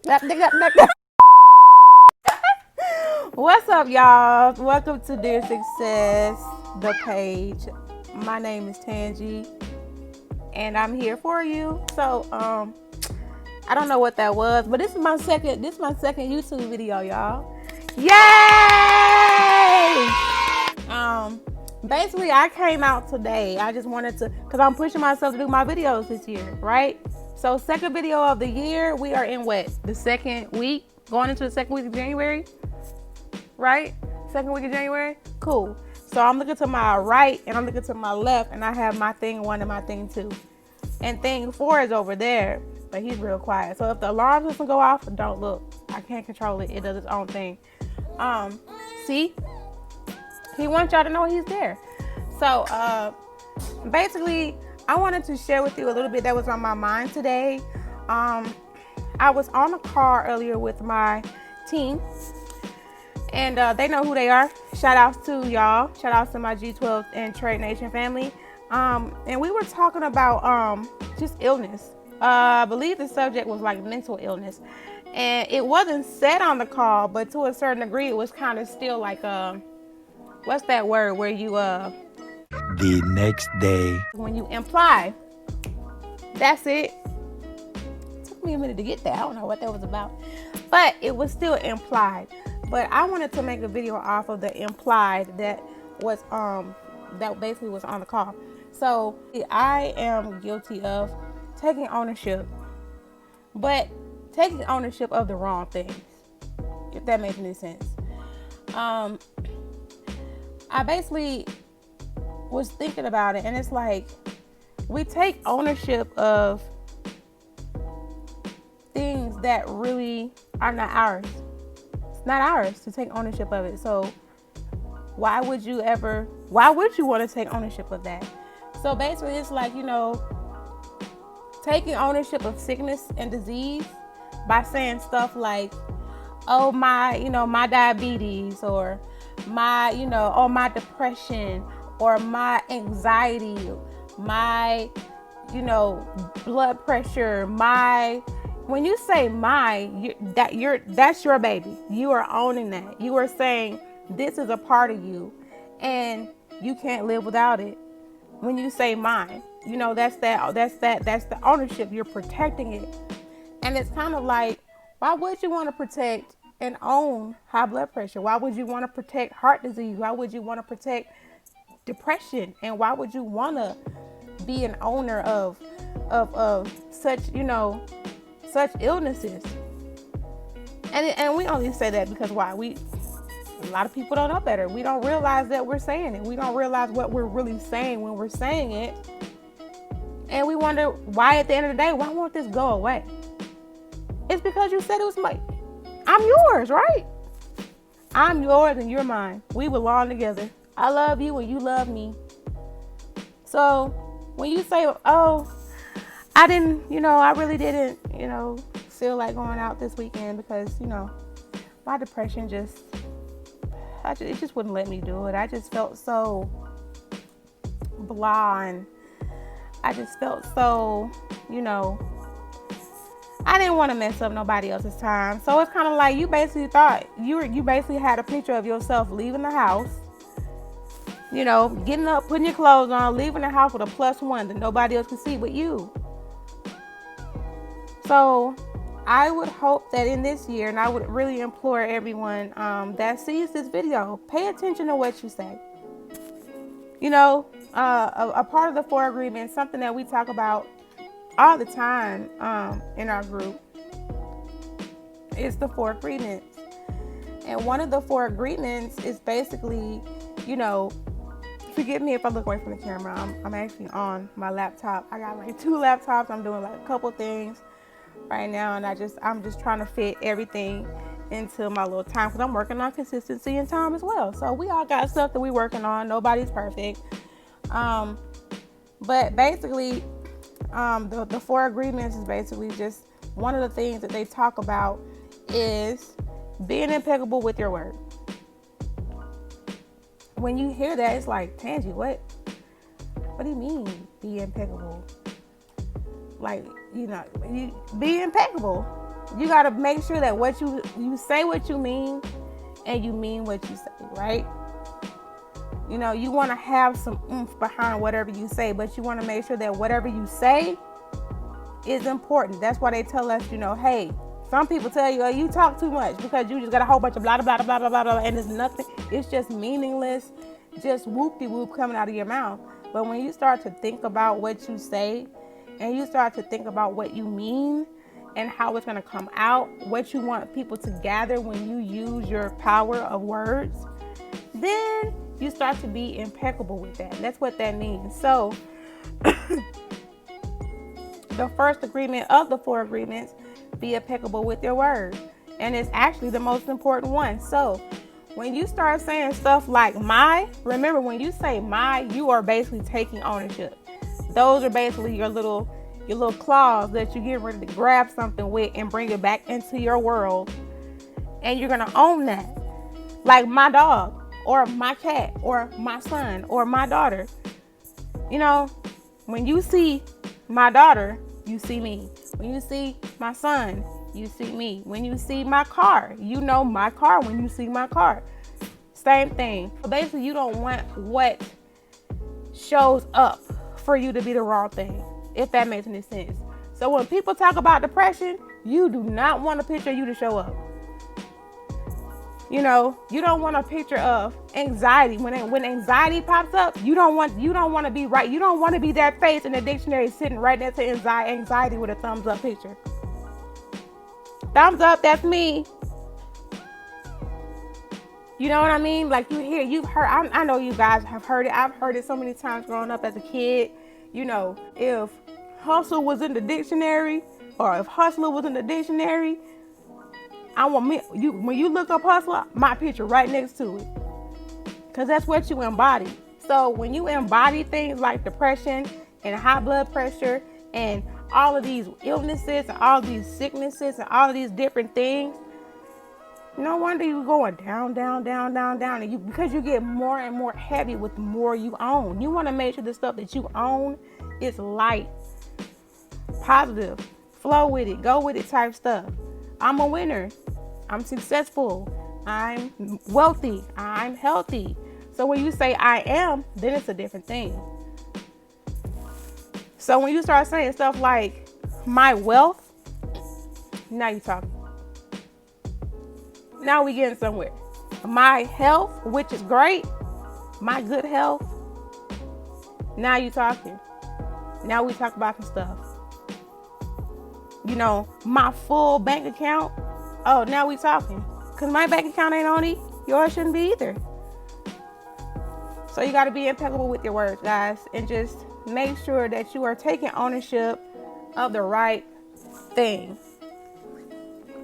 What's up, y'all? Welcome to Dear Success, the page. My name is Tangi, and I'm here for you. So, I don't know what that was, but this is my second. This is my second YouTube video, y'all. Yay! Basically, I came out today. I just wanted to, cause I'm pushing myself to do my videos this year, right? So, second video of the year. We are in what? The second week, going into the second week of January, right? Second week of January. Cool. So I'm looking to my right and I'm looking to my left, and I have my thing 1 and my thing 2, and thing 4 is over there, but he's real quiet. So if the alarm doesn't go off, don't look. I can't control it. It does its own thing. See, he wants y'all to know he's there. So basically, I wanted to share with you a little bit that was on my mind today. I was on a call earlier with my team, and they know who they are. Shout outs to y'all. Shout outs to my G12 and Trade Nation family. And we were talking about just illness. I believe the subject was like mental illness. And it wasn't said on the call, but to a certain degree, it was kind of still like, what's that word where you, The next day. when you imply. That's it. It took me a minute to get that. I don't know what that was about. But it was still implied. But I wanted to make a video off of the implied that was that basically was on the call. So I am guilty of taking ownership, but taking ownership of the wrong things, if that makes any sense. I basically was thinking about it, and it's like we take ownership of things that really are not ours. It's not ours to take ownership of it. So why would you want to take ownership of that? So basically it's like, taking ownership of sickness and disease by saying stuff like, oh, my diabetes, or my depression, or my anxiety, my, blood pressure, when you say that's your baby. You are owning that. You are saying this is a part of you and you can't live without it. When you say mine, that's the ownership. You're protecting it. And it's kind of like, why would you want to protect and own high blood pressure? Why would you want to protect heart disease? Why would you want to protect depression? And why would you want to be an owner of such, such illnesses? And we only say that because why? A lot of people don't know better. We don't realize that we're saying it. We don't realize what we're really saying when we're saying it. And we wonder why at the end of the day, why won't this go away? It's because you said it was I'm yours, right? I'm yours and you're mine. We belong together. I love you and you love me. So when you say, oh, I really didn't, feel like going out this weekend because, my depression it just wouldn't let me do it. I just felt so blah, and I just felt so, I didn't want to mess up nobody else's time. So it's kind of like you basically thought you basically had a picture of yourself leaving the house, getting up, putting your clothes on, leaving the house with a +1 that nobody else could see but you. So I would hope that in this year, and I would really implore everyone that sees this video, pay attention to what you say. A part of the 4 agreements, something that we talk about all the time in our group, is the 4 agreements. And one of the 4 agreements is basically, forgive me if I look away from the camera. I'm actually on my laptop. I got like 2 laptops. I'm doing like a couple things right now, and I'm just trying to fit everything into my little time because I'm working on consistency and time as well. So we all got stuff that we're working on. Nobody's perfect. But basically, the 4 agreements is basically just one of the things that they talk about is being impeccable with your word. When you hear that, it's like, Tangi, what do you mean be impeccable? Like, you be impeccable. You got to make sure that what you say what you mean, and you mean what you say, right? You know, you want to have some oomph behind whatever you say, but you want to make sure that whatever you say is important. That's why they tell us, you know, hey, some people tell you, oh, you talk too much because you just got a whole bunch of blah, blah, blah, blah, blah, blah, and it's nothing. It's just meaningless, just whoop-de-whoop coming out of your mouth. But when you start to think about what you say, and you start to think about what you mean and how it's going to come out, what you want people to gather when you use your power of words, then you start to be impeccable with that. That's what that means. So the first agreement of the 4 agreements, be impeccable with your word. And it's actually the most important one. So when you start saying stuff like my, remember when you say my, you are basically taking ownership. Those are basically your little claws that you get ready to grab something with and bring it back into your world. And you're going to own that. Like my dog, or my cat, or my son, or my daughter. You know, when you see my daughter, you see me. When you see my son, you see me. When you see my car, you know my car when you see my car. Same thing. Basically, you don't want what shows up for you to be the wrong thing, if that makes any sense. So when people talk about depression, you do not want a picture of you to show up. You know, you don't want a picture of anxiety. When anxiety pops up, you don't want to be right. You don't want to be that face in the dictionary sitting right next to anxiety with a thumbs up picture. Thumbs up, that's me. You know what I mean? Like you've heard, I know you guys have heard it. I've heard it so many times growing up as a kid. You know, if hustle was in the dictionary, or if hustler was in the dictionary, when you look up hustler, my picture right next to it. Because that's what you embody. So when you embody things like depression and high blood pressure and all of these illnesses and all these sicknesses and all of these different things, no wonder you're going down, down, down, down, down. And because you get more and more heavy with the more you own. You want to make sure the stuff that you own is light, positive, flow with it, go with it type stuff. I'm a winner. I'm successful. I'm wealthy. I'm healthy. So when you say I am, then it's a different thing. So when you start saying stuff like my wealth, now you're talking. Now we getting somewhere. My health, which is great. My good health. Now you talking. Now we talk about some stuff. You know, my full bank account. Oh, now we talking. Because my bank account ain't on it. Yours shouldn't be either. So you got to be impeccable with your words, guys. And just make sure that you are taking ownership of the right thing.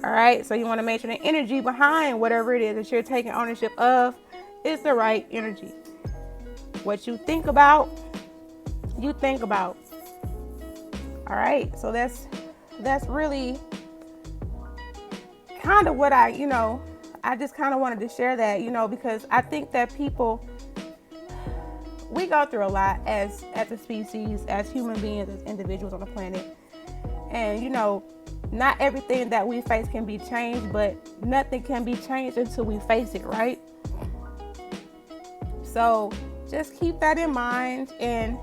All right. So you want to make sure the energy behind whatever it is that you're taking ownership of is the right energy. What you think about, you think about. All right. So that's really kind of what I just kind of wanted to share that, because I think that people, we go through a lot as a species, as human beings, as individuals on the planet. And, not everything that we face can be changed, but nothing can be changed until we face it, right? So just keep that in mind and,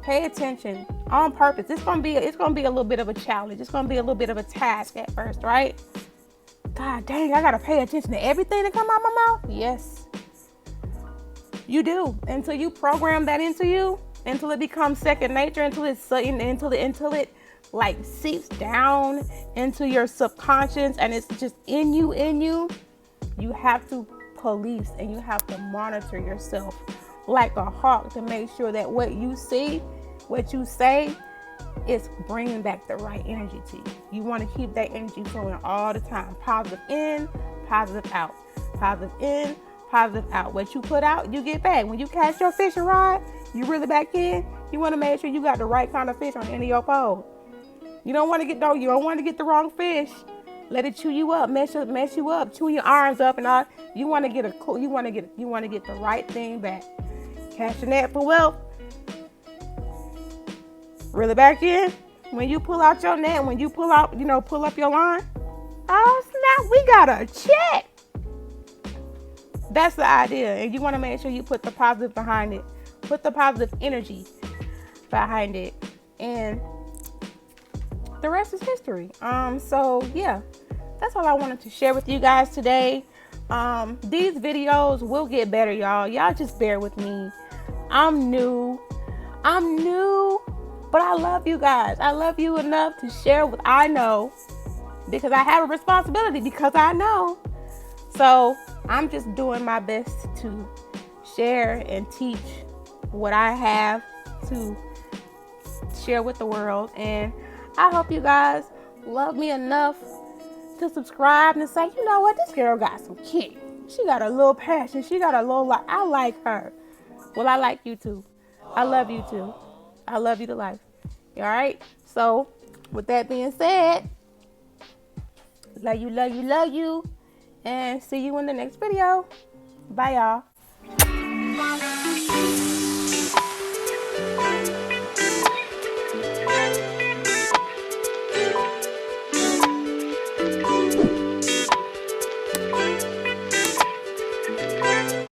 pay attention on purpose. It's gonna be a little bit of a challenge. It's gonna be a little bit of a task at first, right? God dang, I gotta pay attention to everything that come out my mouth. Yes, you do. Until you program that into you, until it becomes second nature, until it like seeps down into your subconscious and it's just in you. You have to police and you have to monitor yourself like a hawk to make sure that what you see, what you say, is bringing back the right energy to you. You want to keep that energy flowing all the time. Positive in, positive out. Positive in, positive out. What you put out, you get back. When you cast your fishing rod, you reel it back in. You want to make sure you got the right kind of fish on the end of your pole. You don't want to get the wrong fish. Let it chew you up, mess you up, chew your arms up and all. You want to get the right thing back. Cast your net for wealth. Reel it back in. when you pull out your net, when you pull out, pull up your line, oh snap, we got a check. That's the idea. And you want to make sure you put the positive behind it. Put the positive energy behind it. And the rest is history. So yeah, that's all I wanted to share with you guys today. These videos will get better, y'all. Y'all just bear with me. I'm new, but I love you guys. I love you enough to share what I know, because I have a responsibility, because I know. So I'm just doing my best to share and teach what I have to share with the world. And I hope you guys love me enough to subscribe and say, you know what, this girl got some kick. She got a little passion. She got a little life. I like her. Well, I like you too. I love you too. I love you to life. All right? So with that being said, love you. And see you in the next video. Bye, y'all.